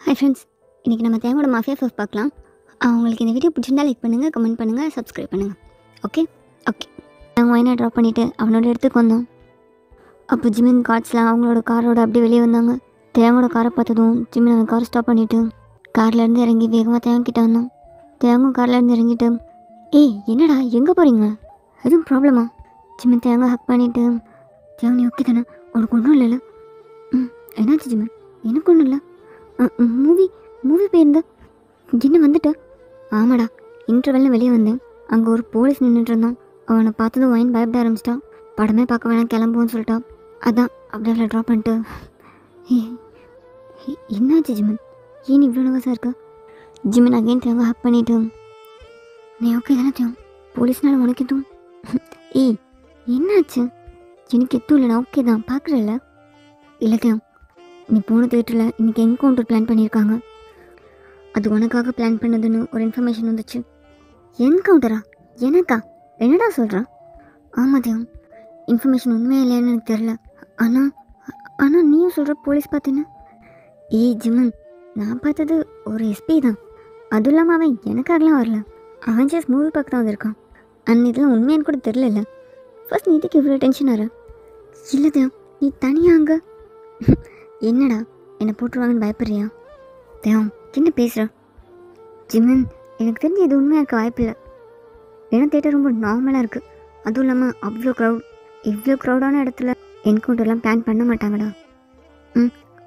Hi friends, இன்றைக்கி நம்ம தேங்கோட mafia first பார்க்கலாம். உங்களுக்கு இந்த வீடியோ பிடிச்சிருந்தா லைக் பண்ணுங்கள், கமெண்ட் பண்ணுங்கள், சப்ஸ்கிரைப் பண்ணுங்கள். ஓகே ஓகே நாங்கள் ஒயினை ட்ராப் பண்ணிவிட்டு அவனோட இடத்துக்கு வந்தோம். அப்போ ஜிமின் கார்ட்ஸ்லாம் அவங்களோட காரோட அப்படியே வெளியே வந்தாங்க. தேங்கோட காரை பார்த்ததும் ஜிமின் அவன் காரை ஸ்டாப் பண்ணிவிட்டு கார்லேருந்து இறங்கி வேகமாக தேங்கிட்ட வந்தோம். தேங்கும் கார்லேருந்து இறங்கிட்டு, ஏய் என்னடா எங்கே போகிறீங்க, எதுவும் ப்ராப்ளமா? ஜிமின் தேங்க ஹக் பண்ணிவிட்டு, தேங்க நீ ஓகே தானே, உனக்கு ஒன்றும் இல்லைல்ல? என்னாச்சு ஜிமின்? எனக்கு ஒன்றும் இல்லை. மூவி போயிருந்தேன், என்ன வந்துட்டேன்? ஆமாடா, இன்டர்வெல்னு வெளியே வந்தேன். அங்கே ஒரு போலீஸ் நின்றுட்டு இருந்தான். அவனை பார்த்ததும் ஒயின் பயப்பட ஆரம்பிச்சிட்டான். படமே பார்க்க வேணாம், கிளம்புவோன்னு சொல்லிட்டான். அதான் அப்படியே அவளை ட்ராப் பண்ணிட்டு. என்னாச்சு ஜிமின், ஏன் இவ்வளோ நர்வஸாக இருக்கா? ஜிமின் அகைன் தேங்க ஹக் பண்ணிட்டு, நீ ஓகே தானே தேவம்? போலீஸ்னால உனக்கு எதுவும்? ஏய் என்னாச்சு? எனக்கு எதுவும் இல்லை, நான் ஓகே தான், பார்க்குறல்ல? இல்லை தேவம், நீ போன தேட்டரில் இன்றைக்கி என்கவுண்டர் பிளான் பண்ணியிருக்காங்க. அது உனக்காக பிளான் பண்ணதுன்னு ஒரு இன்ஃபர்மேஷன் வந்துச்சு. என்கவுண்டரா? எனக்கா? என்னடா சொல்கிறான்? ஆமாம் தேவம், இன்ஃபர்மேஷன் உண்மையாக இல்லையான்னு எனக்கு தெரில. ஆனால் நீயும் சொல்கிற போலீஸ் பார்த்தீங்கன்னா? ஏய் ஜிமன், நான் பார்த்தது ஒரு எஸ்பி தான். அதுவும் இல்லாமல் அவன் எனக்காகலாம் வரல, அவன் ஜஸ்ட் மூவி பார்க்க தான் வந்திருக்கான். இதெல்லாம் உண்மையானு கூட தெரில. ஃபர்ஸ்ட் நீ இதுக்கு இவ்வளோ டென்ஷன் ஆகிற? இல்லை தேவம், நீ தனியாக அங்கே என்னடா என்னை போட்டுருவாங்கன்னு பயப்படுறியா? தேவம் என்ன பேசுகிற? ஜிமன், எனக்கு தெரிஞ்சு இது உண்மையாக இருக்க வாய்ப்பில்லை. ஏன்னா தேட்டர் ரொம்ப நார்மலாக இருக்குது. அதுவும் இல்லாமல் அவ்வளோ இவ்வளோ க்ரௌடான இடத்துல என்கவுண்டர்லாம் பிளான் பண்ண மாட்டாங்கடா.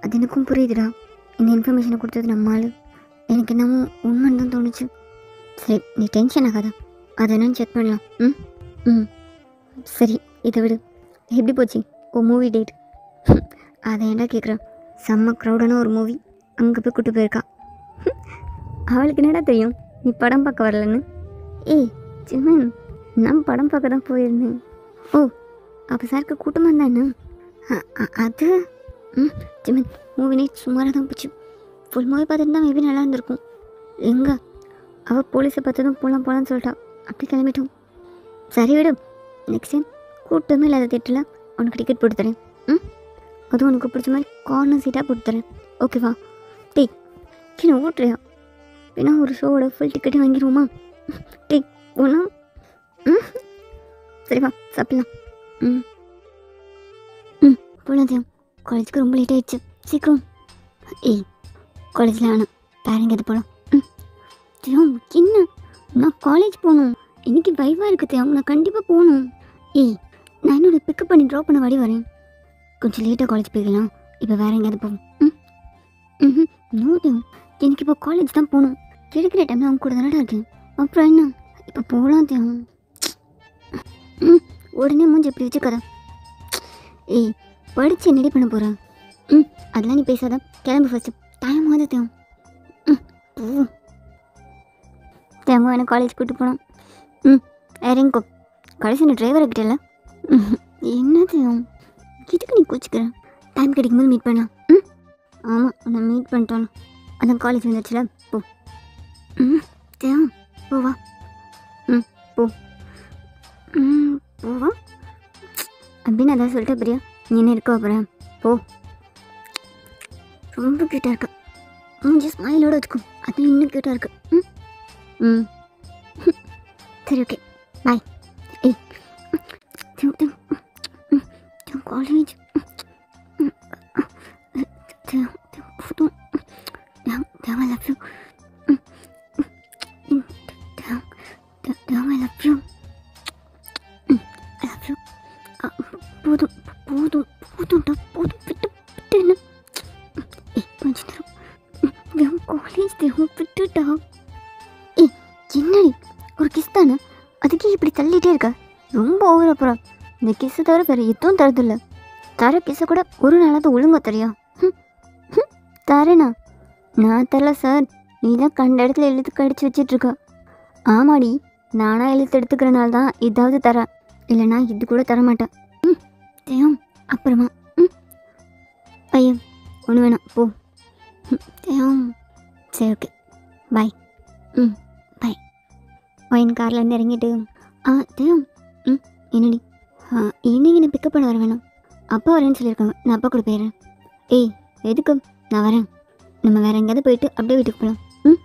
அது எனக்கும் புரியுதுடா. இந்த இன்ஃபர்மேஷனை கொடுத்தது நம்மளால் எனக்கு என்னமோ உண்மைன்னு தான் தோணுச்சு. சரி நீ டென்ஷன் ஆகாதா, அதை என்னன்னு செக் பண்ணலாம். சரி இதை விடு, எப்படி போச்சு ஓ மூவி டேட்? அதை ஏன்டா கேட்குறேன்? செம்ம க்ரௌடான ஒரு மூவி, அங்கே போய் கூட்டு போயிருக்கா. அவளுக்கு என்னடா தெரியும் நீ படம் பார்க்க வரலன்னு? ஏய் ஜிமன், நான் படம் பார்க்க தான் போயிருந்தேன். ஓ அப்போ சாருக்கு கூட்டமாக இருந்தானே? அது ஜிமன், மூவி நைட் சுமாராக தான் போச்சு. ஃபுல் மூவி பார்த்துட்டு தான் மேபி நல்லா இருந்திருக்கும். எங்கே அவள் போலீஸை பார்த்ததும் போகலான்னு சொல்லிட்டா, அப்படி கிளம்பிட்டோம். சரி விடு, நெக்ஸ்ட் டைம் கூட்டமே இல்லாத தேட்டரில் உனக்கு டிக்கெட் போட்டு தரேன். அதுவும் உனக்கு பிடிச்ச மாதிரி கார்னர் சீட்டாக போட்டு தரேன், ஓகேவா? டேய் சின்ன ஓட்டுறியா? வேணா ஒரு ஷோவோட ஃபுல் டிக்கெட்டே வாங்கிடுவோமா? டேய் ஒன்றா? சரிவா சாப்பிடலாம். போகலாம் தேவம், காலேஜுக்கு ரொம்ப லேட் ஆகிடுச்சு, சீக்கிரம். ஏய் காலேஜில் வேணாம், பேரங்க எது போகலாம். தேவம் என்ன, நான் காலேஜ் போகணும், இன்றைக்கி வைவாக இருக்குது தேவம், நான் கண்டிப்பாக போகணும். ஏய் நான் என்னோட பிக்கப் பண்ணி ட்ராப் பண்ண வாடி வரேன். கொஞ்சம் லேட்டாக காலேஜ் போய்க்கலாம், இப்போ வேறு எங்கேயாவது போவோம். நோ தேவம், எனக்கு இப்போ காலேஜ் தான் போகணும். கிடைக்கிற டைமில் அவங்க கூட தானடா இருக்கேன், அப்புறம் என்ன இப்போ போகலாம் தேவம். உடனே மூஞ்சி எப்படி வச்சுக்காத. ஏய் படித்து என்னடி பண்ண போகிறேன்? அதெல்லாம் நீ பேசாத, கிளம்பு ஃபஸ்ட்டு, டைம் ஆகுது தேவம். போ தேவங்க, எனக்கு காலேஜ் கூப்பிட்டு போனோம். இறங்கிக்கோ, கடைசி நான் டிரைவரை கிட்டல. என்ன தேவம், இதுக்கு நீ கோச்சிக்கிற? டைம் கிடைக்கும்போது மீட் பண்ணலாம். ஆமாம் நான் மீட் பண்ணிட்டோம், அதான் காலேஜ் வந்துடுச்சுல, போ. தேவம் போவா. போ போவா அப்படின்னு அதான் சொல்லிட்டு பிரியா, நீ என்ன இருக்க போகிறேன்? போ. ரொம்ப கியூட்டாக இருக்கு, மூஞ்சி ஸ்மைலோடு வச்சுக்கோ, அது இன்னும் கியூட்டாக இருக்கு. சரி ஓகே பாய். ஏய் college I love you. I love you. I love you. போதும் போதும்டா, போதும் விட்டு என்ன? ஏய் கொஞ்ச நேரம் காலேஜ் தேவை விட்டுட்டா. ஏய் என்னடி ஒரு கிஸ் தானே, அதுக்கே இப்படி தள்ளிகிட்டே இருக்க? ரொம்ப ஓவர். அப்புறம் இந்த கிஸ்ஸை தவிர வேறு எதுவும் தரதில்லை. தர கிஸ்ஸை கூட ஒரு நாளாவது ஒழுங்கா தெரியா? தரேண்ணா? நான் தரல சார், நீ தான் கண்ட இடத்துல எழுத்து கடிச்சு வச்சிட்ருக்க. ஆமாடி, நானாக எழுத்து எடுத்துக்கிறனால தான் இதாவது தரேன், இல்லைனா இது கூட தரமாட்டேன். தேவம் அப்புறமா. ஐயோ ஒன்று வேணாம், போ. தேவம் சரி ஓகே பாய். பாய். ஒயின் கார்லேருந்து இறங்கிட்டு, தேவம் என்னடி? ஈவினிங் என்னை பிக்கப் பண்ண வர வேணாம், அப்பா வரேன்னு சொல்லியிருக்காங்க, நான் அப்பா கூட போயிடுறேன். ஏய் எதுக்கு? நான் வரேன். நம்ம வேறு எங்கேயாவது போயிட்டு அப்படியே வீட்டுக்கு போகலாம். ம்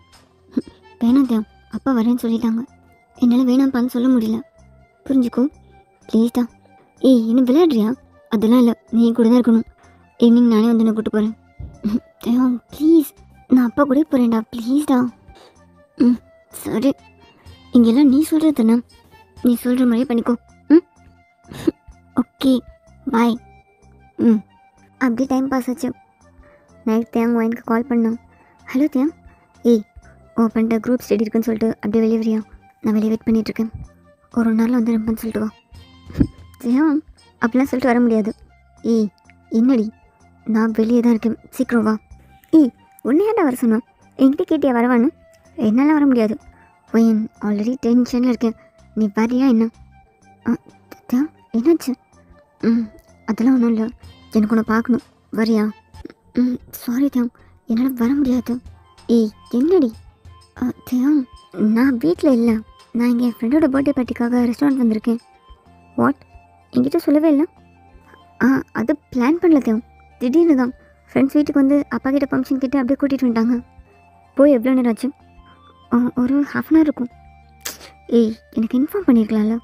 வேணாம் தேவ், அப்பா வரேன்னு சொல்லிட்டாங்க. என்னால் வேணாம்ப்பான்னு சொல்ல முடியல. புரிஞ்சுக்கோ ப்ளீஸ்டா. ஏய் இன்னும் விளையாடுறியா? அதெல்லாம் இல்லை, நீ கூட தான் இருக்கணும். ஈவினிங் நானே வந்து நான் கூப்பிட்டு போகிறேன். தேவ் ப்ளீஸ், நான் அப்பா கூட போகிறேன்டா ப்ளீஸ்டா. ம் சரி, இங்கெல்லாம் நீ சொல்கிறது தானே, நீ சொல்கிற மாதிரியே பண்ணிக்கோ. ம் ஓகே பாய். ம் அப்படியே டைம் பாஸ் ஆச்சு. நைட் தேங் எனக்கு கால் பண்ணான். ஹலோ தேங், ஏய் ஓப்பன்ட்ட குரூப் ஸ்டடி இருக்குன்னு சொல்லிட்டு அப்படியே வெளியே வரியா? நான் வெளியே வெயிட் பண்ணிகிட்ருக்கேன். ஒரு நாளில் வந்து ரொம்பன்னு சொல்லிட்டு வா. தேவ் அப்படிலாம் சொல்லிட்டு வர முடியாது. ஏய் என்னடி, நான் வெளியே தான் இருக்கேன், சீக்கிரம் வா. ஏய் உன்னையாண்டா வர சொன்னோம், என்கிட்ட கேட்டியா வரவான்னு? என்னால் வர முடியாது. பையன் ஆல்ரெடி டென்ஷனில் இருக்கேன், நீ வரியா என்ன? தேவ் என்னாச்சு? அதெல்லாம் ஒன்றும் இல்லை, எனக்கு ஒன்று பார்க்கணும், வரியா? சாரி தேவ், என்னால் வர முடியாது. ஏய் என்னடி? தேவ் நான் வீட்டில் இல்லை, நான் இங்கே என் ஃப்ரெண்டோட பர்த்டே பார்ட்டிக்காக ரெஸ்டாரண்ட் வந்திருக்கேன். வாட், என்கிட்ட சொல்லவே இல்லை? அது பிளான் பண்ணல தேவ், திடீர்னு தான் ஃப்ரெண்ட்ஸ் வீட்டுக்கு வந்து அப்பா கிட்ட ஃபங்க்ஷன் கிட்ட அப்படியே கூட்டிகிட்டு வந்துட்டாங்க. போய் எவ்வளோ நேரம் ஆச்சு? ஒரு ½ அன் ஹவர் இருக்கும். ஏய் எனக்கு இன்ஃபார்ம் பண்ணியிருக்கலாம்ல.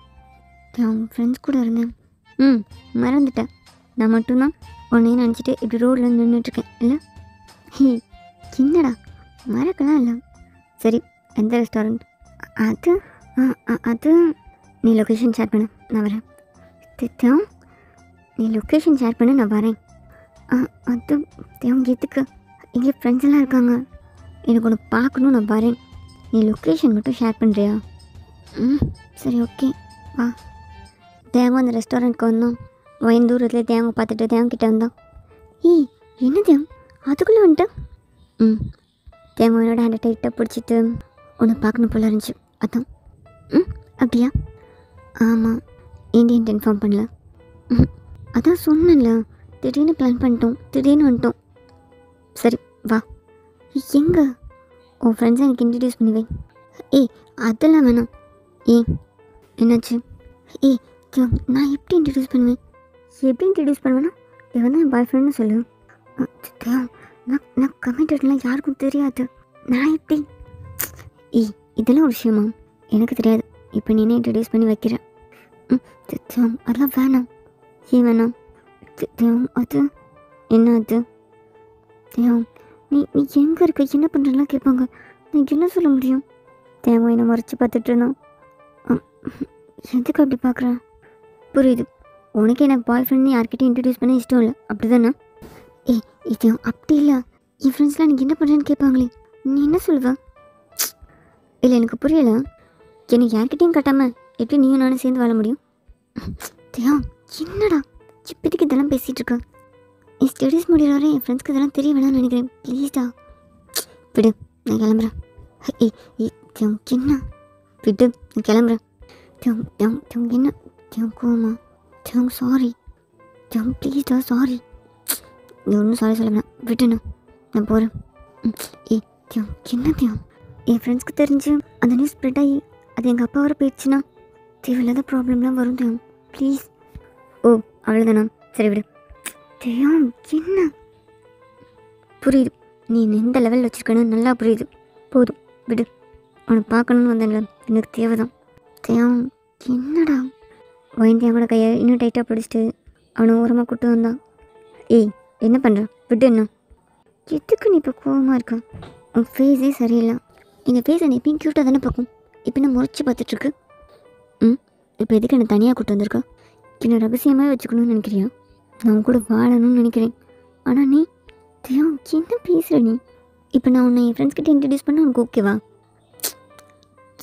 தேவ் ஃப்ரெண்ட்ஸ் கூட இருந்தேன். மறந்துட்டேன். நான் மட்டும்தான் உன்னையே நினச்சிட்டு இப்படி ரோடில் நின்றுட்டுருக்கேன் இல்லை? ஹே என்னடா, மறக்கலாம் இல்லை. சரி எந்த ரெஸ்டாரண்ட்? அது அது நீ லொக்கேஷன் ஷேர் பண்ணு, நான் வரேன். தேவ் நீ லொக்கேஷன் ஷேர் பண்ணு, நான் வரேன். அது தேவ் எதுக்கு? இங்கே ஃப்ரெண்ட்ஸ் எல்லாம் இருக்காங்க, எனக்கு ஒன்று பார்க்கணும், நான் வரேன். நீ லொக்கேஷன் மட்டும் ஷேர் பண்ணுறியா? சரி ஓகே வா. தேவன் அந்த ரெஸ்டாரண்ட்க்கு வந்தோம். வயன் தூரத்தில் தேவன் பார்த்துட்டு தேவன்கிட்ட வந்தான். ஏய் என்ன தேவ் அதுக்குள்ளே வந்துட்டேன்? தேவனோட ஹேண்டை டைட்டாக பிடிச்சிட்டு உன்னை பார்க்கணும் போல இருந்துச்சு, அதான். அப்படியா? ஆமாம், ஏன்டி இன்ஃபார்ம் பண்ணல? அதான் சொன்னேன்ல, திடீர்னு பிளான் பண்ணிட்டோம், திடீர்னு வந்துட்டோம். சரி வா. எங்கே? உன் ஃப்ரெண்ட்ஸை எனக்கு இன்ட்ரடியூஸ் பண்ணி வை. ஏய் அதெல்லாம் வேணாம். ஏய் என்னாச்சு? ஏய் நான் எப்படி இன்ட்ரடியூஸ் பண்ணுவேன்? எப்படி இன்ட்ரடியூஸ் பண்ணுவேன்னா, இவன் தான் என் பாய் ஃப்ரெண்டுன்னு சொல்லு. நான் கமிட்டட்லாம் யாருக்கும் தெரியாது, நான் எப்படி? ஏய் இதெல்லாம் ஒரு விஷயமா? எனக்கு தெரியாது, இப்போ நீ என்ன இன்ட்ரடியூஸ் பண்ணி வைக்கிறேன். அதெல்லாம் வேணாம். ஏன் வேணாம்? அது என்ன? அது நீ நீ எங்கே இருக்க, என்ன பண்ணுறலாம் கேட்பாங்க, நான் என்ன சொல்ல முடியும்? தேவை என்னை மறைச்சி பார்த்துட்டு இருந்தான். எதுக்கு அப்படி பார்க்குறேன்? புரியுது, உனக்கு எனக்கு பாய் ஃப்ரெண்ட் யார்கிட்டையும் இன்ட்ரடியூஸ் பண்ண இஷ்டம் இல்லை, அப்படி தானே? ஏய் இது அப்படி இல்லை, என் ஃப்ரெண்ட்ஸ்லாம் எனக்கு என்ன பண்ணுறேன்னு கேட்பாங்களே, நீ என்ன சொல்லுவ? இல்லை எனக்கு புரியலை, எனக்கு யார்கிட்டையும் கட்டாமல் எப்படி நீயும் நானும் சேர்ந்து வாழ முடியும்? தேவ் என்னடா இப்போதைக்கு இதெல்லாம் பேசிகிட்டு இருக்கேன்? என் ஸ்டடீஸ் முடிகிற வரை என் ஃப்ரெண்ட்ஸ்க்கு இதெல்லாம் தெரிய வேணாம்னு நினைக்கிறேன், ப்ளீஸ்டா. விடு நான் கிளம்புறேன். ஏய் என்ன விடு, நான் கிளம்புறேன். என்ன கோமா? சாரி ப்ளீஸ்டா, சாரி. நீ ஒன்றும் சாரி சொல்ல வேணாம், விட்டுண்ணா, நான் போகிறேன். ஏய் என்ன என் ஃப்ரெண்ட்ஸ்க்கு தெரிஞ்சு அந்த நியூஸ் ஸ்ப்ரெட் ஆகி அது எங்கள் அப்பா வர போயிடுச்சுன்னா தேவையில்லாத ப்ராப்ளம்லாம் வரும் தேவ், ப்ளீஸ். ஓ அவ்வளோதானா? சரி விடு. தேவ் என்ன? புரியுது, நீ எந்த லெவலில் வச்சுருக்கன்னு நல்லா புரியுது, போதும் விடு. அவனை பார்க்கணுன்னு வந்தேன்ல, எனக்கு தேவை தான். தேவ் என்னடா? வயந்தியாவோட கையை இன்னும் டைட்டாக பிடிச்சிட்டு அவனை ஓரமாக கூப்பிட்டு வந்தான். ஏய் என்ன பண்ணுற, விட்டு. என்ன எதுக்கு நீ இப்போ கோவமாக இருக்க? உன் ஃபேஸே சரியில்லை. இந்த ஃபேஸை நீ எப்பயும் க்யூட்டாக தானே பார்க்கும், இப்போ நான் முறைச்சி பார்த்துட்ருக்கு. இப்போ எதுக்கு என்னை தனியாக கூப்பிட்டு வந்திருக்க? என்னை ரகசியமாக வச்சுக்கணும்னு நினைக்கிறியா? நான் கூட வாழணும்னு நினைக்கிறேன், ஆனால் நீ தேவ் என்ன பேசுகிற நீ? இப்போ நான் உன்னை என் ஃப்ரெண்ட்ஸ்கிட்ட இன்ட்ரடியூஸ் பண்ண உனக்கு ஓகேவா?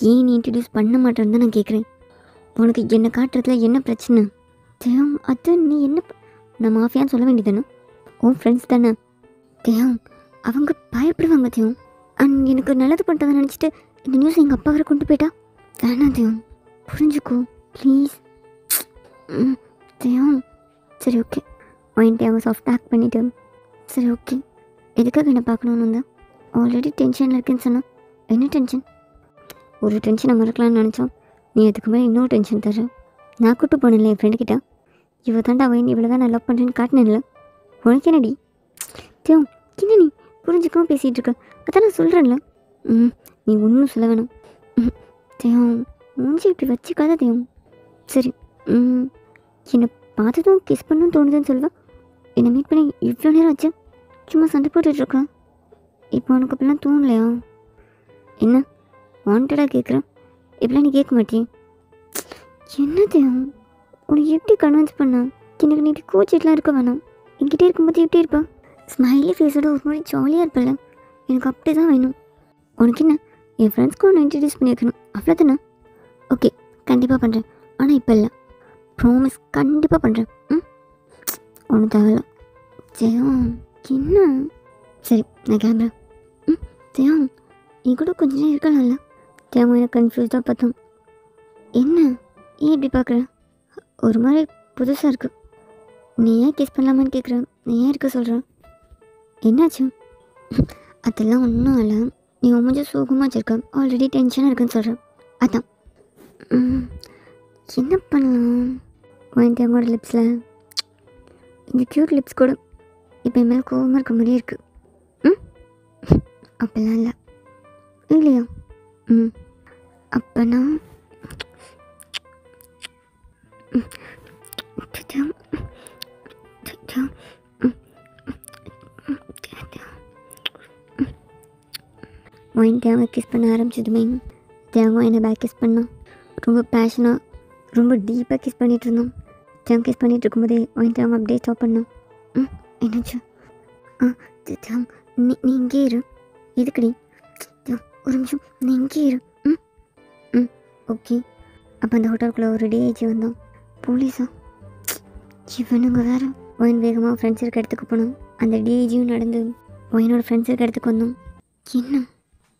ஏன் நீ இன்ட்ரடியூஸ் பண்ண மாட்டேன்னு தான் நான் கேட்குறேன். உனக்கு என்னை காட்டுறதுல என்ன பிரச்சனை? தேவ் அது நீ என்ன நான் மாஃபியான்னு சொல்ல வேண்டியதானே? உன் ஃப்ரெண்ட்ஸ் தானே தேவ், அவங்க பயப்படுவாங்க தேவ். அண்ட் எனக்கு நல்லது பண்ணுறதை நினச்சிட்டு இந்த நியூஸ் எங்கள் அப்பா வரை கொண்டு போயிட்டா வேணாம் தேவ், புரிஞ்சுக்கோ ப்ளீஸ். தேவ் சரி ஓகே, வாங்கிட்டு அவங்க சாஃப்ட் பேக் பண்ணிவிட்டு. சரி ஓகே, எதுக்காக என்ன பார்க்கணுன்னு வந்தேன்? ஆல்ரெடி டென்ஷனில் இருக்கேன்னு சொன்னேன். என்ன டென்ஷன்? ஒரு டென்ஷனை மறக்கலான்னு நினச்சோம், நீ அதுக்கு மேலே இன்னொரு டென்ஷன் தர. நான் கூப்பிட்டு போனேன்ல என் ஃப்ரெண்டுக்கிட்ட, இவள் தாண்டா அவன் இவ்வளோ தான் நான் லவ் பண்ணுறேன்னு காட்டினேன்ல, உனக்கு என்னடி? தேவ் என்ன நீ புரிஞ்சுக்காம பேசிகிட்டு இருக்க. அதான் நான் சொல்கிறேன்ல. நீ ஒன்றும் சொல்ல வேணாம். தேவம் மூஞ்சி இப்படி வச்சுக்காத தேவம். சரி. என்னை பார்த்ததும் கிஸ் பண்ணணும்னு தோணுதுன்னு சொல்லுவேன். என்னை மீட் பண்ணி இவ்வளோ நேரம் ஆச்சு. சும்மா சண்டை போட்டுட்ருக்கேன். இப்போ உனக்கு அப்படிலாம் தோணலையா? என்ன வாண்டடாக கேட்குறேன். இப்படிலாம் நீ கேட்க மாட்டியே. என்ன தேவம் உனக்கு எப்படி கன்வின்ஸ் பண்ண? எனக்கு நீ கோச்சிட்டுலாம் இருக்க வேணாம். என்கிட்ட இருக்கும்போது எப்படி இருப்பேன்? ஸ்மைலி ஃபேஸோட ஒரு மாதிரி ஜாலியாக இருப்பல. எனக்கு அப்படி தான் வேணும். உனக்கு என்ன என் ஃப்ரெண்ட்ஸ்க்கு ஒன்று இன்ட்ரடியூஸ் பண்ணி வைக்கணும், அவ்வளோதானே? ஓகே, கண்டிப்பாக பண்ணுறேன். ஆனால் இப்போ இல்லை, ப்ராமிஸ் கண்டிப்பாக பண்ணுறேன். ஒன்றும் தேவையில்ல. ஜெயம் என்ன? சரி நான் கிளம்புறேன். ஜெயம் நீ கூட கொஞ்ச நேரம் இருக்கலாம்ல? ஜெயம் எனக்கு கன்ஃபியூஸ்டாக பார்த்தோம். என்ன ஏன் இப்படி பார்க்குற? ஒரு மாதிரி புதுசாக இருக்குது. நீ ஏன் கிஸ் பண்ணலாமான்னு கேட்குறேன். நீ ஏன் இருக்க சொல்கிறேன்? என்னாச்சு? அதெல்லாம் ஒன்றும் இல்லை. நீ கொஞ்சம் சோகமாக வச்சுருக்க, ஆல்ரெடி டென்ஷனாக இருக்குன்னு சொல்கிறேன். அதான். என்ன பண்ணலாம்? தேங்கோட லிப்ஸில் இந்த க்யூட் லிப்ஸ் கூட இப்போ என் மேலே கோவமாக இருக்க மாதிரியே இருக்குது. அப்படிலாம் இல்லை இல்லையா? அப்போனா தேவை கிஸ் பண்ண ஆரம்பிச்சதுமே தேவை என்னை பேக் கிஸ் பண்ணான். ரொம்ப பேஷனாக ரொம்ப டீப்பாக கிஸ் பண்ணிகிட்டு இருந்தோம். தேவை கிஸ் பண்ணிகிட்டு இருக்கும்போதே தேவை அப்படியே ஸ்டாப் பண்ணான். என்னாச்சு? நீ இங்கே இரு. எதுக்குடி? ஒரு நிமிஷம் நீ இங்கே இரு. ஓகே. அப்போ அந்த ஹோட்டலுக்குள்ளே ஒரு டிஐஜி வந்தான். போலீஸா? இவனுங்க வேறு. வேகமாக ஃப்ரெண்ட்ஸ் இருக்க இடத்துக்கு போனோம். அந்த டிஐஜியும் நடந்து ஒயினோட ஃப்ரெண்ட்ஸ் இருக்க இடத்துக்கு வந்தோம். என்ன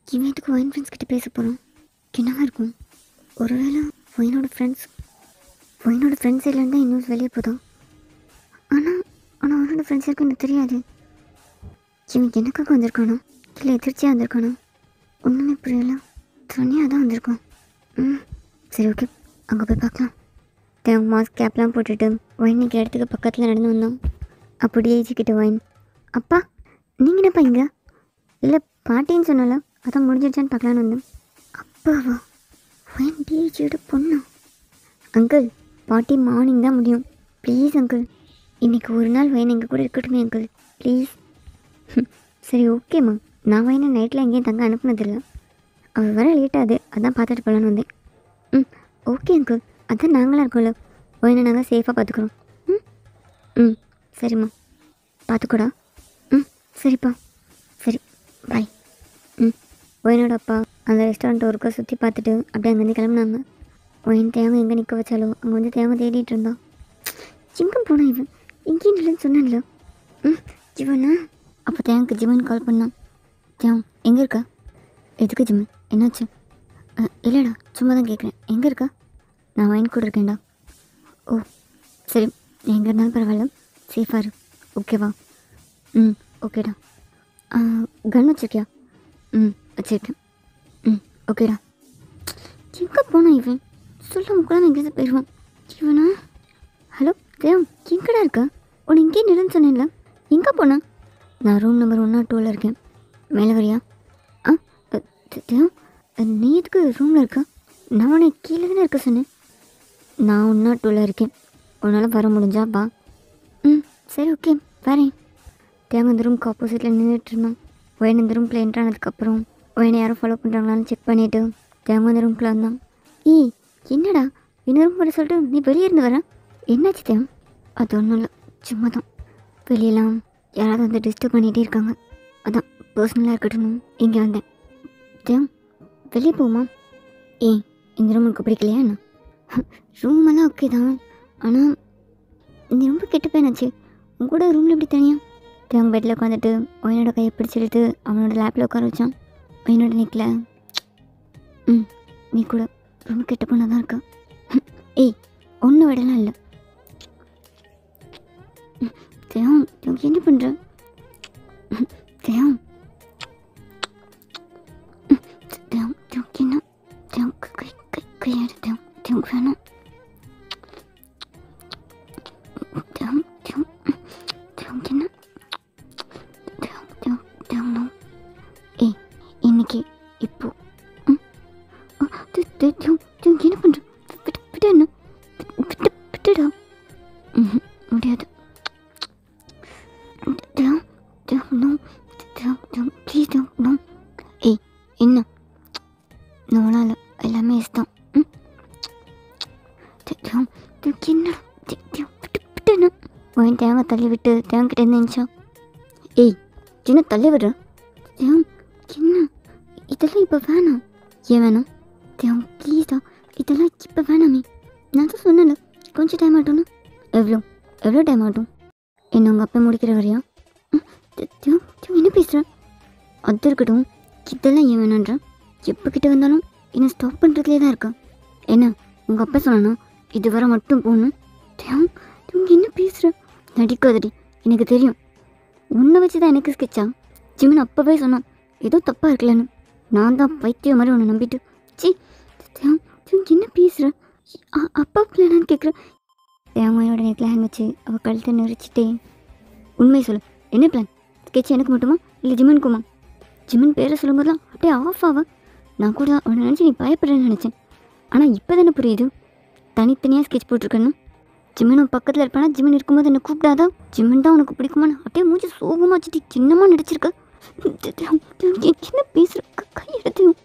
இவன் இதுக்கு ஒயின் ஃப்ரெண்ட்ஸ் கிட்டே பேச போகிறோம்? என்னவா இருக்கும்? ஒருவேளை ஒயினோட ஃப்ரெண்ட்ஸ் இல்லைன்னு தான் இன்னும் வெளியே போதும். ஆனால் அவனோட ஃப்ரெண்ட்ஸ் இருக்கு எனக்கு தெரியாது. இவன் எனக்காக வந்திருக்கானோ இல்லை எதிர்ச்சியாக வந்திருக்கானோ ஒன்றுமே புரியல. தனியாக தான் வந்திருக்கான். சரி ஓகே, அங்கே போய் பார்க்கலாம். தேவை மாஸ்க் கேப்லாம் போட்டுட்டு ஒயின் நிற்கிற இடத்துக்கு பக்கத்தில் நடந்து வந்தோம். அப்போ டிஐஜி கிட்ட ஒயின், அப்பா நீங்கள் என்னப்பா இங்கே? இல்லை பாட்டின்னு சொன்னால அதான் முடிஞ்சிடுச்சான்னு பார்க்கலான்னு வந்தேன். அப்பாவா? ஒயின் டிஐஜியோட பொண்ணா? அங்கிள் பாட்டி மார்னிங் தான் முடியும். ப்ளீஸ் அங்கிள், இன்றைக்கி ஒரு நாள் ஒயின் எங்கள் கூட இருக்கட்டுமே அங்கிள், ப்ளீஸ். சரி ஓகேம்மா, நான் ஒயினை நைட்டில் எங்கேயும் தங்க அனுப்புனதில்லை. அவள் வர லேட்டாகுது, அதான் பார்த்துட்டு போகலான்னு வந்தேன். ஓகே அங்கிள், அதான் நாங்களாம் இருக்கோம்ல, ஒயினை நாங்கள் சேஃபாக பார்த்துக்குறோம். சரிம்மா பார்த்துக்கூடா. சரிப்பா, சரி பாய். ஒயினோட அப்பா அந்த ரெஸ்டாரண்ட் ஒருக்கா சுற்றி பார்த்துட்டு அப்படியே அங்கேருந்து கிளம்புனாங்க. ஒயின் தேவை எங்கே நிற்க வச்சாலோ அங்கே வந்து தேவை தேடிட்டு இருந்தான். எங்கே போனான் இவன்? எங்கேயும் இல்லைன்னு சொன்னான்ல. ஜிவனா? அப்போ தேவனுக்கு ஜிவன் கால் பண்ணான். தேவன் எங்கே இருக்கா? எதுக்கு ஜிவன், என்னாச்சு? இல்லைடா சும்மா தான் கேட்குறேன், எங்கே இருக்கா? நான் ஒயின் கூட இருக்கேன்டா. ஓ சரி, எங்கே இருந்தாலும் பரவாயில்ல, சேஃபாக இரு, ஓகேவா? ஓகேடா. கன் வச்சுருக்கியா? வச்சுருக்கேன். ஓகேடா. எங்கே போனான் இவன்? சொல்ல முக்கலாம் எங்கேயாவது போயிடுவான் இவனா. ஹலோ தேவம், எங்கடா இருக்கா? உன்னை இங்கே நிலன்னு சொன்னேன்ல, எங்கே போனான்? நான் ரூம் நம்பர் 102 இருக்கேன், மேலே வரியா? தேவம் நீ எதுக்கு ரூமில் இருக்கா? நான் உன்னை கீழே தானே இருக்க சொன்னேன். நான் 102 இருக்கேன், உன்னால் வர முடிஞ்சா வா. சரி ஓகே வரேன். தேவன் இந்த ரூமுக்கு ஆப்போசிட்டில் நின்றுட்டு இருந்தான். ஒயின் இந்த ரூமில் என்ட்ரு ஆனதுக்கப்புறம் ஒயினை யாரும் ஃபாலோ பண்ணுறாங்களான்னு செக் பண்ணிவிட்டு தேவன் இந்த ரூம்குள்ளே வந்தான். என்னடா இன்னொரு ரூம் வர சொல்லிட்டு நீ வெளியே இருந்து வர? என்னாச்சு தேவன்? அது ஒன்றும் இல்லை, சும்மா தான். வெளியெல்லாம் யாராவது வந்து டிஸ்டர்ப் பண்ணிகிட்டே இருக்காங்க, அதான் பர்சனலாக இருக்கட்டும் இங்கே வந்தேன். தேவன் வெளியே போகுமா? இந்த ரூம் எனக்கு பிடிக்கலையா என்ன? ரூமெல்லாம் ஓகே தான், ஆனால் நீ ரொம்ப கெட்ட பையனாச்சு, உன் கூட ரூமில் எப்படி தனியா? தேவன் பெட்டில் உட்காந்துட்டு ஒயினோட கையை பிடிச்சிட்டு அவனோட லேப்பில் உட்கார வச்சான். ஒயினோட நெக்கில் நீ கூட ரொம்ப கெட்ட பொண்ணாக தான் இருக்கா. ஒன்றும் விடலாம் இல்லை. தேவன் என்ன பண்ணுற? தேவன் என்ன? தேவன் கையாடு தேவன், தேவன் வேணும். தேவன் என்ன? தேவன் ஓகே இப்போ என்ன பண்ணுற விட்டு என்ன விட்டுடா முடியாது ப்ளீஸ் நோ ஏய் என்ன நோனால எல்லாமே இஷ்டம் என்ன விட்டு என்ன உன் தேங்காய் தள்ளி விட்டு தேங்கிட்ட இருந்துச்சா ஏய் சின்ன தள்ளி விடுற என்ன இதெல்லாம் இப்போ வேணாம் ஏன் வேணாம் ப்ளீஸ்டா இதெல்லாம் இப்போ வேணாமே நான் தான் சொன்னேன்ல கொஞ்சம் டைம் ஆகட்டும்னா எவ்வளோ டைம் ஆகட்டும் என்ன உங்கள் அப்பா முடிக்கிற வரையா என்ன பேசுகிறேன் அது இருக்கட்டும் இதெல்லாம் ஏன் வேணான்ற எப்போ கிட்ட வந்தாலும் என்ன ஸ்டாப் பண்ணுறதுலே தான் இருக்கா என்ன உங்கள் அப்பா சொன்னா இது வர மட்டும் போகணும் என்ன பேசுகிற நடிக்காதடி எனக்கு தெரியும் உன்னை வச்சு தான் எனக்கு ஸ்கெட்சா ஜிமின் அப்போவே சொன்னான் ஏதோ தப்பாக இருக்கலன்னு நான் தான் பைத்தியம் மாதிரி உன்னை நம்பிட்டு சி என்ன பேசுகிற அப்பா பிள்ளைனான்னு கேட்குறேன் தேங்காயோட நெக்கில் ஹேண்ட் வச்சு அவள் கழுத்தை நெரிச்சிட்டே உண்மையை சொல்லு என்ன பிளான் ஸ்கெட்ச் எனக்கு மட்டுமா இல்லை ஜிமனுக்குமா ஜிமன் பேரை சொல்லும்போதெல்லாம் அப்படியே ஆஃப் ஆவா நான் கூட அவனை நினச்சி நீ பயப்படுறேன்னு நினச்சேன் ஆனால் இப்போ தானே புரியுது தனித்தனியாக ஸ்கெட்ச் போட்டிருக்கேன்னு ஜிமன் பக்கத்தில் இருப்பானா ஜிமன் இருக்கும்போது என்னை கூப்பிடாதா ஜிமன் தான் உனக்கு பிடிக்குமான்னு அப்படியே மூஞ்சி சோகமாக வச்சுட்டு சின்னமாக நடிச்சிருக்க என்ன பேசுகிற கையெடுத்தையும்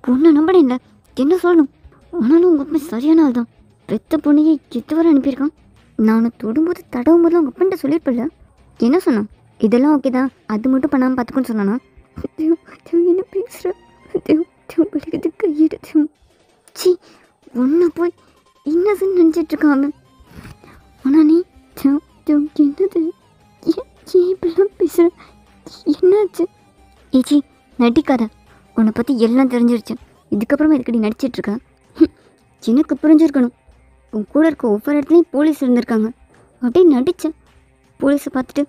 பொண்ணை நம்பனே இல்லை என்ன சொல்லணும் ஆனாலும் உங்கள் அப்பா சரியான ஆள் தான் பெத்த பொண்ணையை எத்து வர அனுப்பியிருக்கான் நான் உன்னை தொடும்போது தடவும் போது அவங்க அப்பன்ட்ட சொல்லியிருப்பில்ல என்ன சொன்னான் இதெல்லாம் ஓகே தான் அது மட்டும் பண்ணாமல் பார்த்துக்கோன்னு சொன்னானா என்ன பேசுகிற படிக்கிறது கையெடுத்து சி ஒன்றை போய் இன்னதுன்னு நினச்சிட்ருக்காங்க ஆனால் நீ என்னது ஏன் இப்படிலாம் பேசுகிற என்னாச்சு ஏச்சி நடிக்காத உன்னை பற்றி எல்லாம் தெரிஞ்சிருச்சு இதுக்கப்புறமா இதுக்கடி நடிச்சிட்ருக்க எனக்கு புரிஞ்சிருக்கணும் உன் கூட இருக்க ஒவ்வொரு இடத்துலையும் போலீஸ் இருந்திருக்காங்க அப்படியே நடித்தேன் போலீஸை பார்த்துட்டு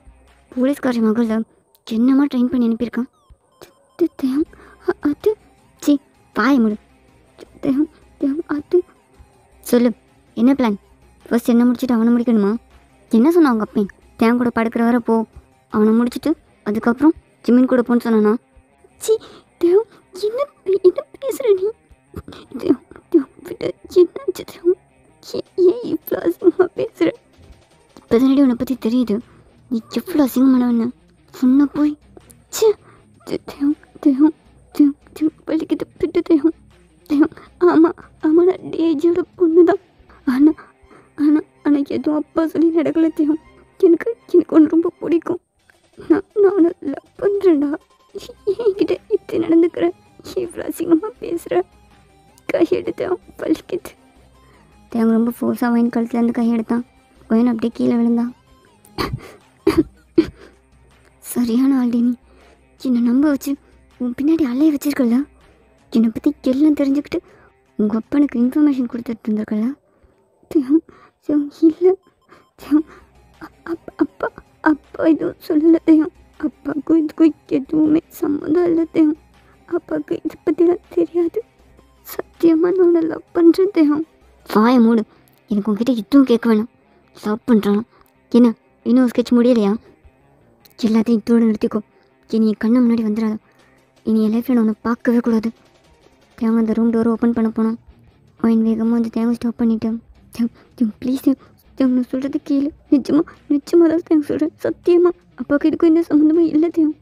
போலீஸ்காரி மகளில் என்னமா ட்ரெயின் பண்ணி அனுப்பியிருக்கான் அது சி பாய முடி அது சொல்லு என்ன பிளான் ஃபர்ஸ்ட் என்ன முடிச்சுட்டு அவனை முடிக்கணுமா என்ன சொன்னான் அவங்க அப்பேன் தேன் கூட படுக்கிற வர போ அவனை முடிச்சுட்டு அதுக்கப்புறம் ஜிமின் கூட போன்னு சொன்னானா சி தேவ் என்ன பேசுகிற நீ என்னாச்சு ஏன் இவ்வளோ அசிங்கமாக பேசுகிற இப்போ தானடி உன்னை பற்றி தெரியுது நீ எவ்வளோ அசிங்கமானவன்னு சொன்ன போய் பள்ளிக்கு தப்பிட்டு தேவம் ஆமாம் நான் டேஜோட பொண்ணு தான் ஆனால் எதுவும் அப்பா சொல்லி நடக்கல தேவம் எனக்கு ஒன்று ரொம்ப பிடிக்கும் நான் உன்னை லவ் பண்ணுறேன்டா என்கிட்ட இப்படி நடந்துக்கிறேன் இவ்வளோ அசிங்கமாக பேசுகிற கையெடுத்தேன் பள்ளிக்குது தேவன் ரொம்ப ஃபோர்ஸாக வயன் கழுத்துலேருந்து கையெடுத்தான் வயன் அப்படியே கீழே விழுந்தான் சரியான ஆல்டி நீ என்னை நம்ப வச்சு உன் பின்னாடி அலைய வச்சிருக்கல என்னை பற்றி எல்லாம் தெரிஞ்சுக்கிட்டு உங்கள் அப்பனுக்கு இன்ஃபர்மேஷன் கொடுத்துட்டு இருந்திருக்கல இல்லை அப்பா எதுவும் சொல்லலை தேவம் அப்பாவுக்கும் இதுக்கும் எதுவுமே சம்மந்தம் இல்லை தேவம் அப்பாவுக்கு இதை பற்றிலாம் தெரியாது சத்தியமாக நான் உன்னை லவ் பண்ணுறேன் தேவம் வாய மூடு எனக்கு உங்ககிட்ட எதுவும் கேட்க வேணாம் லவ் பண்ணுறானோ என்ன இன்னும் ஸ்கெட்ச் முடியலையா எல்லாத்தையும் இதோடு நிறுத்திக்கோ இனி என் கண்ணு முன்னாடி வந்துடாத இனி என் லைஃப்பில் நான் உன்னை பார்க்கவே கூடாது தேவன் அந்த ரூம் டோரை ஓப்பன் பண்ண போனோம் அவன் வேகமாக வந்து தேவன் ஸ்டாப் பண்ணிட்டேன் ப்ளீஸ் தேவன் நான் சொல்கிறது கேளு நிச்சயமாக தான் தேவன் சொல்கிறேன் சத்தியமாக அப்பாவுக்கு இதுக்கும் எந்த சம்மந்தமும் இல்லை தேவன்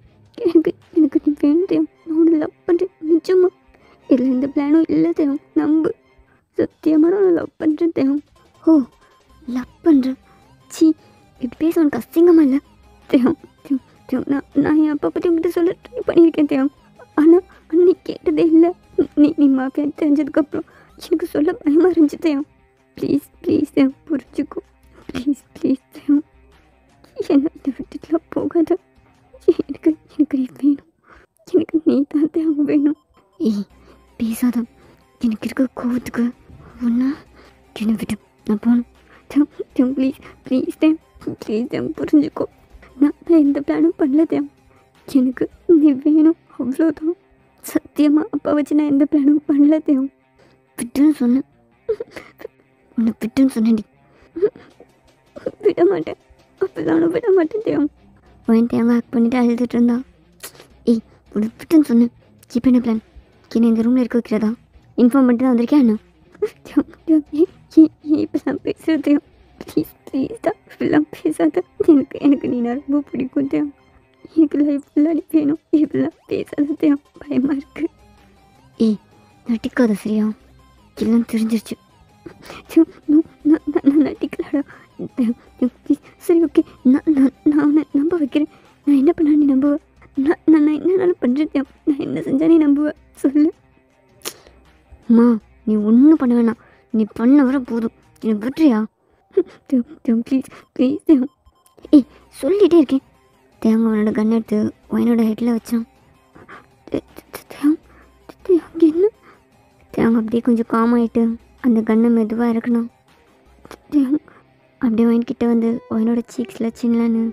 எனக்கு நீ வேணும் தேவன் நான் உன்னை லவ் பண்ணுறேன் நிச்சயமாக இதில் எந்த பிளானும் இல்லை தேவன் நம்பு சத்தியமாக நான் லவ் பண்ணுறேன் தேவன் ஓ லவ் பண்ணுறேன் சி இப்படி பேச உனக்கு அசிங்கமாக இல்லை தேவன் நான் என் அப்பா பற்றி உங்கள்கிட்ட சொல்ல ட்ரை பண்ணியிருக்கேன் தேவன் ஆனால் நீ கேட்டதே இல்லை நீ மாப்பியான்னு தெரிஞ்சதுக்கப்புறம் எனக்கு சொல்ல பயமாக இருந்துச்சு தேவன் ப்ளீஸ் தேவன் புரிஞ்சுக்கோ ப்ளீஸ் தேவன் என்னை விட்டுட்டுலாம் போகாத எனக்கு நீ வேணும் எனக்கு நீ தான் தேவன் வேணும் ஏய் பேசாத எனக்கு இருக்க கோவத்துக்கு ஒன்றா என்னை விட்டு நான் போகணும் ப்ளீஸ் தேவன் புரிஞ்சுக்கோ நான் எந்த பிளானும் பண்ணல தேவன் எனக்கு நீ வேணும் அவ்வளோதான் சத்தியமாக அப்பா வச்சு நான் எந்த பிளானும் பண்ணல தேவன் விட்டுன்னு சொன்னேன் உன்னை விட்டுன்னு சொன்னேன்டி விட மாட்டேன் அப்போதான் நான் விட மாட்டேன் தேவன் உன் தேவன் ஹேக் பண்ணிவிட்டு அழுதுட்டு இருந்தா ஏய் உன்னை விட்டுன்னு சொன்னேன் இப்போ என்ன பிளான்? என்ன இந்த ரூமில் இருக்க வைக்கிறதா? இன்ஃபார்ம் பண்ணிட்டு தான் வந்திருக்கேன் என்ன? இப்பெல்லாம் பேசுகிறதையும் ப்ளீஸ் ப்ளீஸ் தான் இப்பெல்லாம் பேசாத. எனக்கு நீ ரொம்ப பிடிக்கும் தேவ். எனக்கு லைஃப் ஃபுல்லாக நீ வேணும். இப்பெல்லாம் பேசாததையும் பயமாக இருக்குது. ஏய் நட்டிக்காத சரியா? எல்லாம் தெரிஞ்சிருச்சு. நான் நட்டிக்கலாடா. சரி ஓகே, நான் அவனை நம்ப வைக்கிறேன். நான் என்ன பண்ண நீ நம்புவேன்? நான் என்னென்னாலும் பண்ணுறேன். நான் என்ன செஞ்சா நீ நம்புவேன் சொல்லு. அம்மா நீ ஒன்றும் பண்ண வேணாம். நீ பண்ண வர போதும். என்னை விட்டுறியா? Please please Dev. ஏய் சொல்லிகிட்டே இருக்கேன். தேவங்க அவனோட கன் எடுத்து ஒயனோட ஹெட்டில் வச்சான். என்ன தேவங்க அப்படியே கொஞ்சம் காமாயிட்டு அந்த கண்ணை மெதுவாக இறக்கணும். அப்படியே ஒயின்கிட்ட வந்து ஒயினோட சீக்ஸில் சின்னலான்னு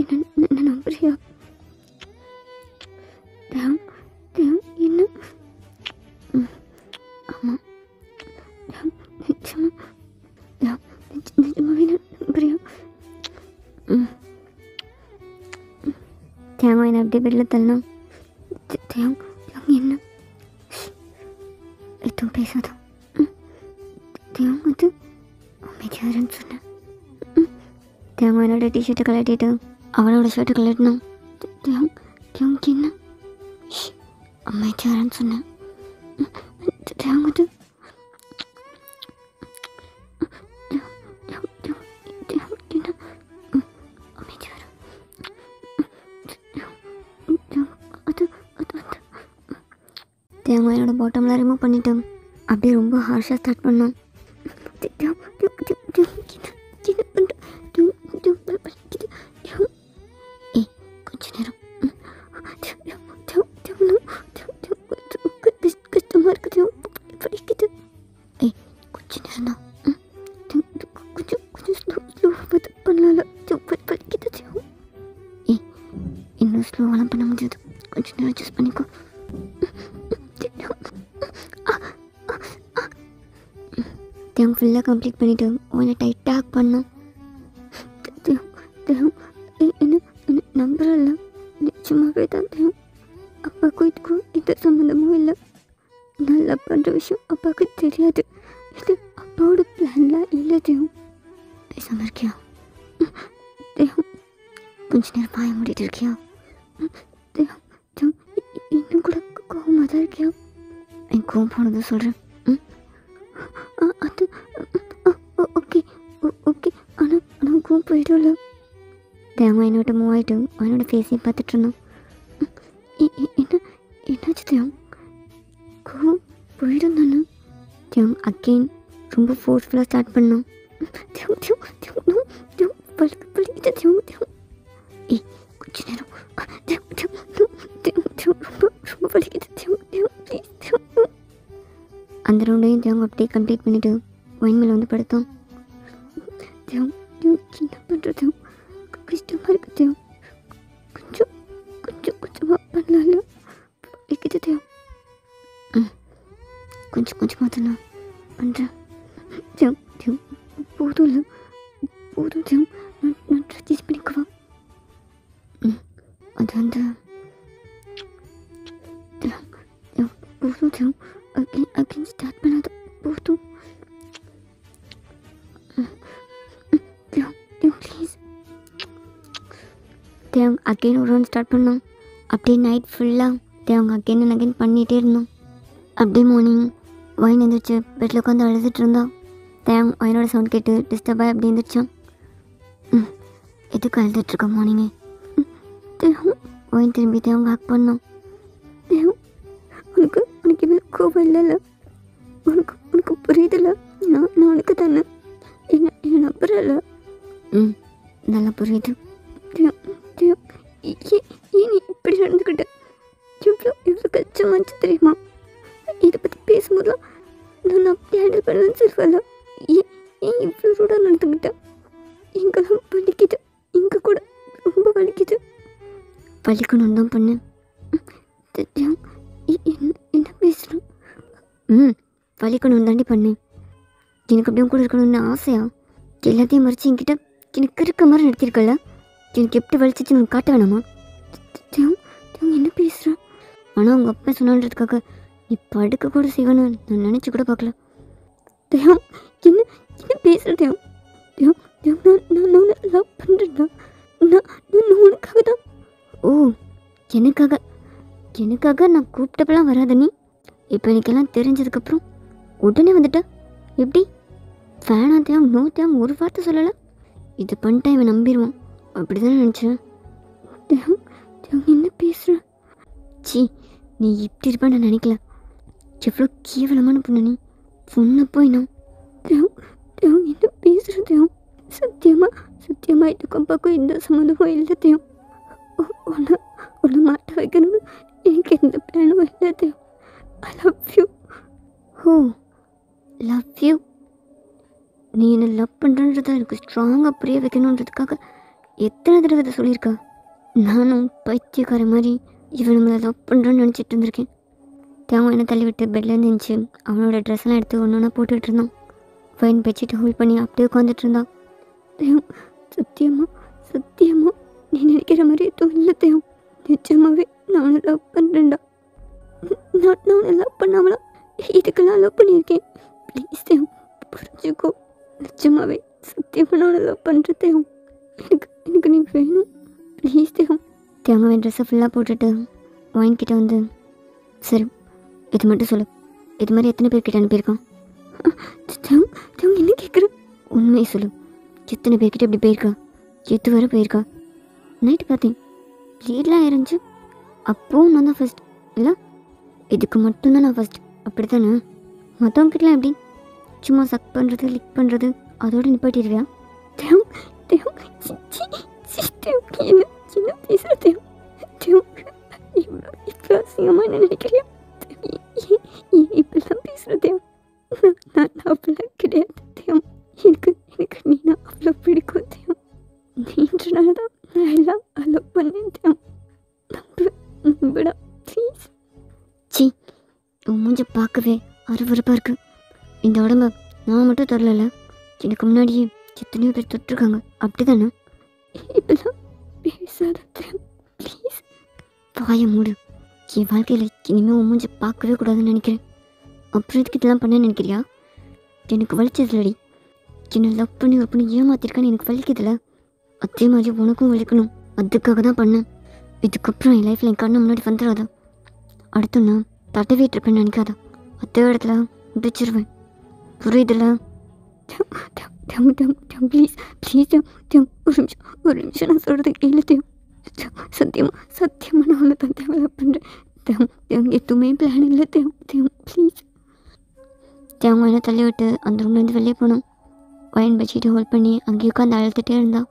என்ன நம்புறியா? என்ன? ஆமாம் நிஜமாவே நம்புறியா? தேவன் என்ன அப்படியே பெட்டில் தள்ளணும். என்ன எதுவும் பேசாத. தேவன் அது அமைதியாருன்னு சொன்னேன். தேவன் என்னோட டிஷர்ட்டை கலட்டிட்டு அவனோட ஷர்ட்டை கலட்டினான். தேவனுக்கு என்ன அமைதியாருன்னு சொன்னேன். தேவன் அது தேங்காய் என்னோட பாட்டம்லாம் ரிமூவ் பண்ணிட்டேன். அப்படியே ரொம்ப ஹார்ஷாக ஸ்டார்ட் பண்ணோம். ஏய் கொஞ்ச நேரம் கஷ்டமாக இருக்குது. படிக்குது. ஏய் கொஞ்ச நேரம் தான். கொஞ்சம் ஸ்லோவாக பண்ணலாம்ல. படிக்குது. ஏய் இன்னும் ஸ்லோவெல்லாம் பண்ண முடியாது. கொஞ்சம் நேரம் அட்ஜஸ்ட் பண்ணிக்கோ. தேவன் ஃபுல்லாக கம்ப்ளீட் பண்ணிவிட்டு உன்னை டைட்டாக பண்ணோம். என்ன நம்புறல? நிச்சயமாகவே தான் தேவன். அப்பாவுக்கும் இதுக்கும் எந்த சம்மந்தமும் இல்லை. நல்லா பண்ணுற விஷயம் அப்பாவுக்கு தெரியாது. இது அப்பாவோட பிளான்லாம் இல்லை தேவன். பேசாமல் இருக்கியா? தேவன் கொஞ்ச நேரம் பாய மூடிட்டு இருக்கியா? தேவன் இன்னும் கூட கோவமாக தான் இருக்கியா? என் கோவம் போனதும் சொல்கிறேன். அது ஓகே ஓகே. ஆனால் கோவம் போயிடும்ல. தேவன் என்னோட மூவ் ஆகிட்டு அவனோட ஃபேஸையும் பார்த்துட்டு இருந்தான். என்னாச்சு தேவன்? கோவம் போயிடும் தானே? தேவன் அகெயின் ரொம்ப ஃபோர்ஸ்ஃபுல்லாக ஸ்டார்ட் பண்ணான். ஏய் கொஞ்ச நேரம் ரொம்ப வலிக்குது. அந்த ரவுண்டையும் தேவங்க அப்படியே கம்ப்ளீட் பண்ணிவிட்டு ஒயின் மேலே வந்து படுத்தோம். என்ன பண்ணுறது? கஷ்டமாக இருக்கு தேவ். கொஞ்சமாக பண்ணலாம்ல. வலிக்குது தேவ். கொஞ்சமாக தான் நான் பண்ணுறேன். போதும் இல்லை தேவ். நான் ட்ரெஸ் பண்ணிக்குவா. அது வந்து போதும் தேவ். அகெயின் ஸ்டார்ட் பண்ணாத. போதும் ப்ளீஸ். தேவங்க அகெயின் ஒரு ரவுண்ட் ஸ்டார்ட் பண்ணோம். அப்படியே நைட் ஃபுல்லாக தேவங்க அகெயின் பண்ணிகிட்டே இருந்தோம். அப்படியே மார்னிங் ஒயின் எழுந்திரிச்சு பெட்டில் உட்காந்து அழுதுட்டு இருந்தோம். தேவங்க ஒயினோட சவுண்ட் கேட்டு டிஸ்டர்பாக அப்படி எழுந்திரிச்சோம். எதுக்கு அழுதுட்ருக்கோம் மார்னிங்கே? தேவம் ஒயின் திரும்பி தேவங்க ஹக் பண்ணோம். தேவம் உனக்கு இவ்வளோ கோபம் இல்லைல்ல? உனக்கு புரியுதில்ல? நான் உனக்கு தானே. என்ன நம்புறல? நல்லா புரியுது. ஏன் நீ இப்படி நடந்துக்கிட்ட? எவ்வளோ கஷ்டமாச்சு தெரியுமா? இதை பற்றி பேசும்போதுலாம் நான் அப்படி ஹேண்டில் பண்ணுவேன்னு சொல்லுவல. ஏன் இவ்வளோ ரூடாக நடந்துக்கிட்டேன்? இங்கெல்லாம் வலிக்குது. இங்கே கூட ரொம்ப வலிக்குது. வலிக்கணும் தான் பண்ணேன். என்ன பேசுகிறோம்? வலிக்கணும் தாண்டி பண்ணேன். எனக்கு அப்படியும் கூட இருக்கணும்னு ஆசையா? எல்லாத்தையும் மறைச்சி என்கிட்ட எனக்கு இருக்க மாதிரி நடத்திருக்கல. எனக்கு எப்படி வலிச்சிச்சு நான் காட்ட வேணாமா? தேவ் தேவ் என்ன பேசுகிற? ஆனால் உங்கள் அப்பா சொன்னான்றதுக்காக நீ படுக்க கூட செய்வேன்னு நான் நினச்சி கூட பார்க்கல. தேவ் என்ன என்ன பேசுகிற தேவ்? தேவ் தேவ் நான் உன்னை லவ் பண்ணுறேன்டா. நான் உனக்காக தான். ஓ, எனக்காக நான் கூப்பிட்டப்பெல்லாம் வராத நீ. இப்போ எனக்கெல்லாம் தெரிஞ்சதுக்கப்புறம் உடனே வந்துட்ட. எப்படி? வேணா தேவ், நோ தேவ் ஒரு வார்த்தை சொல்லலை. இது பண்ணிட்டா இவன் நம்பிடுவான், அப்படி தானே நினச்சேன். தேவ் தேவ் என்ன பேசுகிற? சி, நீ இப்படி இருப்பான்னு நான் நினைக்கல. எவ்வளோ கேவலமான பொண்ணு நீ. பொண்ணை போய் நான் தேவ் தேவ் என்ன பேசுகிற தேவ்? சத்தியமாக இதுக்கும் பக்கம் எந்த சம்மந்தமும் இல்லை தேவ். உன்னை மாட்ட வைக்கணும்னு எனக்கு எந்த பிளானும் இல்லை Dev. I love you. Oh, love you. நீ என்னை லவ் பண்ணுறன்றதை எனக்கு ஸ்ட்ராங்காக புரிய வைக்கணுன்றதுக்காக எத்தனை தடவை இதை சொல்லியிருக்கா? நானும் பைத்தியக்கார மாதிரி இவன் நம்மளை லவ் பண்ணுறோன்னு நினச்சிட்டு இருந்திருக்கேன். தேவன் என்னை தள்ளி விட்டு பெட்லேருந்து இருந்துச்சு. அவனோட ட்ரெஸ்ஸெல்லாம் எடுத்து ஒன்று ஒன்றா போட்டுக்கிட்டு இருந்தான். ஃபைன் பெட்ஷீட்டை ஹோல்ட் பண்ணி அப்படியே உட்காந்துட்டு இருந்தான். தேவ் சத்தியமா நீ நினைக்கிற மாதிரி எதுவும் இல்லை தேவ். நிஜமாவே நான் லவ் பண்ணுறேன்டா. நான் உன்னை லவ் பண்ணாமலாம் இதுக்கெல்லாம் லவ் பண்ணியிருக்கேன். ப்ளீஸ் தேவ் புரிஞ்சுக்கோ. நிஜமாவே சத்தியமாக நான் லவ் பண்ணுறேன் தேவ். எனக்கு நீ வேணும் ப்ளீஸ் தேவ். தேவங்க அவன் ட்ரெஸ்ஸை ஃபுல்லாக போட்டுட்டு வாங்கிக்கிட்ட வந்து, சரி இது மட்டும் சொல்லு, இது மாதிரி எத்தனை பேர்கிட்ட அனுப்பியிருக்கான்? தேவ் என்ன கேட்குற? உண்மையை சொல்லு, எத்தனை பேர்கிட்ட இப்படி போயிருக்கா? எது வரை போயிருக்கா? நைட்டு பார்த்தேன், லீட்லாம் இருந்துச்சு. அப்போவும் நான் தான் ஃபஸ்ட் இல்லை? இதுக்கு மட்டும்தான் நான் ஃபஸ்ட், அப்படி தானே? மற்றவங்கிட்டலாம் எப்படி சும்மா சக் பண்ணுறது லிக் பண்ணுறது அதோடு நிப்பாட்டிடுவியா? தேவ் தேவ் என்ன என்ன பேசுகிற தேவ்? இப்போ அசிங்கமாக என்ன நினைக்கிறியா? இப்பெல்லாம் பேசுகிற தேவ். நான் அப்படிலாம் கிடையாது தேவ். எனக்கு நீ நான் அவ்வளோ பிடிக்கும் தேவ். நீன்றனால தான் நான் எல்லாம் அலோவ் பண்ணேன் தேவ். நம்புடா ப்ளீஸ். சி, உன் மூஞ்ச பார்க்கவே அருவருப்பாக இருக்குது. இந்த உடம்ப நான் மட்டும் தரல, எனக்கு முன்னாடியே எத்தனையோ பேர் தொட்டிருக்காங்க, அப்படி தானே? இப்பெல்லாம் பேசாத தேவ் ப்ளீஸ். வாயை மூடு. என் வாழ்க்கையில் இனிமேல் உன் மூஞ்ச பார்க்கவே கூடாதுன்னு நினைக்கிறேன். அப்புறம் இதுக்கு இதெல்லாம் பண்ணேன்னு நினைக்கிறியா? எனக்கு வலிச்சதுலடி. என்னை லவ் பண்ணி ஒரு பொண்ணு ஏமாத்திருக்கான்னு எனக்கு வலிக்குதுல, அதே மாதிரி உனக்கும் வலிக்கணும். அதுக்காக தான் பண்ணேன். இதுக்கப்புறம் என் லைஃப்பில் என் கண்ணு முன்னாடி வந்துடாத. அடுத்து நான் தடவிட்டு இருப்பேன்னு நினைக்காத. அதே இடத்துல முடிச்சிருவேன், புரியுதுல? ஒரு நிமிஷம் நான் சொல்கிறது கேளு தேவ். சத்தியமாக நான் உன்னை தான் தேவை லவ் பண்ணுறேன் தேவ். எதுவுமே பிளான் இல்லை தேவ் ப்ளீஸ். தேவங்க என்ன தள்ளி விட்டு அந்த ரூம்லேருந்து வெளியே போனோம். ஒயின் பெட்ஷீட்டை ஹோல்ட் பண்ணி அங்கேயே உட்காந்து அழுத்துட்டே இருந்தான்.